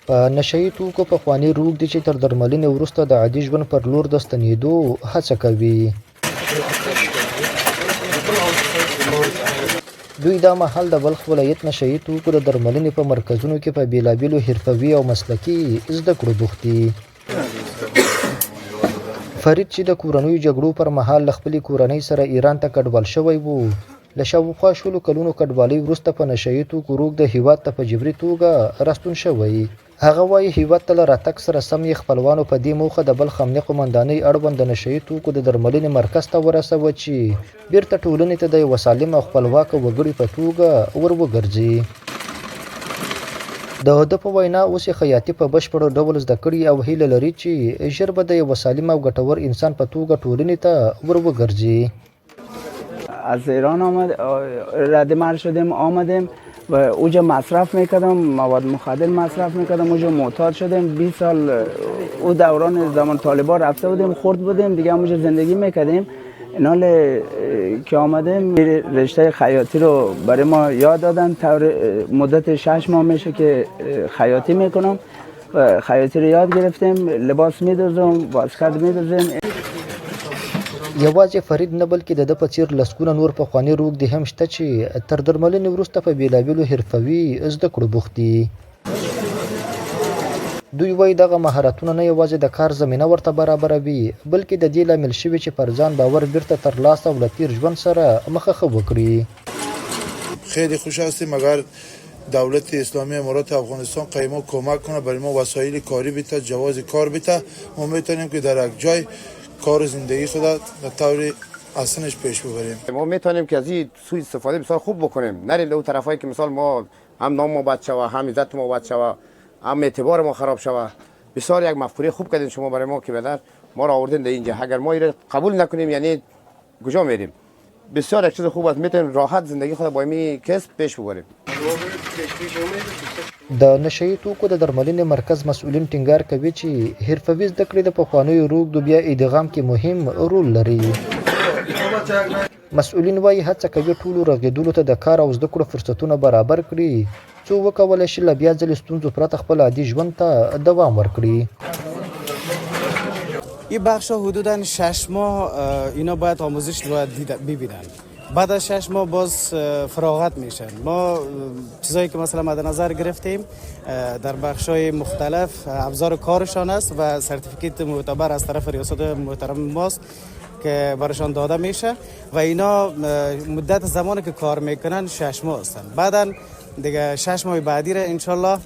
په نشهیي توکو پخواني روږدي چې تر درملنې وروسته د عادي ژوند پر لور د ستنېدو هڅه کوي. دوی دا مهال د بلخ ولایت نشهیي توکو د درملنې په مرکزونو کې په بېلابېلو حرفوي او مسلکي زده کړو بوخت دي. فرید چې د کورنیو جګړو پر مهال له خپلې کورنۍ سره ایران ته کډوال شوی و، له شاوخوا شلو کلونو کډوالۍ وروسته په نشهیي توکو روږد هېواد ته په جبري توګه راستون شوی. هغه وایي هېواد ته له راتګ سره سم یې خپلوانو په دې موخه د بلخ امنیه قمندانۍ اړوند د نشهیي توکو د درملنې مرکز ته ورسوه چې بیرته ټولنې ته د یوه سالم او خپلواکه وګړي په توګه ور وګرځي. د ده په وینا اوس یې خیاطي په بشپړ ډول زده کړي او هیله لري چې ژر به د یوه سالم او ګټور انسان په توګه ټولنې ته ور وګرځي. از ایران رد مرز شدیم آمدیم و اونجا مصرف میکردم، مواد مخدر مصرف میکردم، اونجا معتاد شدیم. 20 سال او دوران زمان طالبان رفته بودیم، خورد بودیم دیگه، اونجا زندگی میکردیم. این حال که آمدیم رشته خیاطی رو برای ما یاد دادن. مدت 6 ماه میشه که خیاطی میکنم و خیاطی رو یاد گرفتیم. لباس میدوزم، واسکت میدوزیم. یوازې فرید نه بلکې د ده په څیر لسګونه نور پخواني روږدي هم شته چې تر درملنې وروسته په بېلابېلو حرفوي زده کړو بوخت دي. دوی وایي دغه مهارتونه نه یوازې د کار زمینه ورته برابروي، بلکې د دې لامل شوي چې پر ځان باور بیرته ترلاسه او له تیر ژوند سره مخه ښه وکړي. خیلی خوش هستیم اگر دولت اسلامی امارات افغانستان قیما کمک کنه برای ما وسایل کاری بیته، جواز کار بیته، ما میتونیم که در یک جای کار زندگی خود به طور اصلش پیش ببریم. ما میتونیم که از این سوء استفاده بسیار خوب بکنیم، نریم له طرفایی که مثال ما هم نام ما بد شوه، هم عزت ما بد شوه، هم اعتبار ما خراب شوه. بسیار یک مفکوره خوب کردین شما برای ما که بدر ما را آوردین در اینجا. اگر ما این قبول نکنیم یعنی کجا میریم؟ بسیار یک چیز خوب است، میتونیم راحت زندگی خود با این کسب پیش ببریم. د نشهیي توکو د درملنې مرکز مسؤلین ټینګار کوي چې حرفوي زده کړې د پخوانیو روږدو بیا ادغام کې مهم رول لري. مسؤلین وایي هڅه کوي ټولو رغېدلو ته د کار او زده کړو فرصتونه برابر کړي څو وکولی شي له بیا ځلې ستونزو پرته خپل عادي ژوند ته دوام ورکړي. این بخش ها حدوداً 6 ماه اینا باید آموزش رو ببینن. بعد از 6 ماه باز فراغت میشن. ما چیزایی که مثلا مد نظر گرفتیم در بخش‌های مختلف ابزار کارشان است و سرتیفیکیت معتبر از طرف ریاست محترم ماست که براشان داده میشه و اینا مدت زمانی که کار میکنن 6 ماه هستن. بعداً دیگه 6 ماه بعدی را انشالله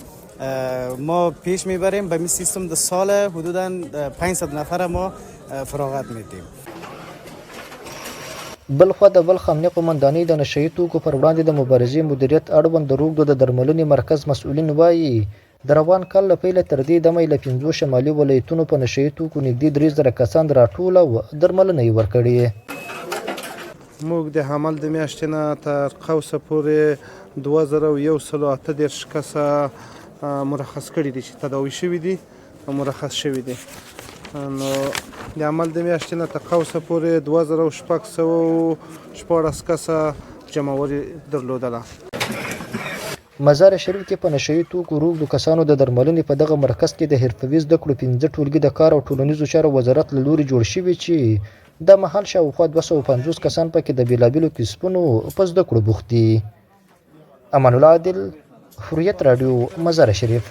ما پیش میبریم. به این سیستم در سال حدوداً 500 نفر ما فراغت میدیم. بلخوا د بلخ امنیه قمندانۍ د نشهیي توکو پر وړاندې د مبارزې مدیریت اړوند د روږدو د درملنې مرکز مسؤلین وایي د روان کال له پیله تر دې دمه له 5 شمالي ولایتونو په نشهیي توکو نږدې 3000 کسان راټول او درملنه یې ورکړې. موږ د حمل د میاشتې نه تر قوسه پورې 2138 کسه مرخص کړي دي چې تداوي شوي دي او مرخص شوي دي. نو د عمل د میاشتې نه تر قوسه پورې 2614 کسه جمعوري درلودله. مزار شریف کې په نشهیي توکو روږدو کسانو د درملنې په دغه مرکز کې د حرفوي زده کړو 15 ټولګي د کار او ټولنیزو چارو وزارت له لوري جوړ شوي چې د مهال شاوخوا 250 کسان پکې د بېلابېلو کسبونو په زده کړو بوخت دي. امان الله عادل، حریت راډیو، مزار شریف.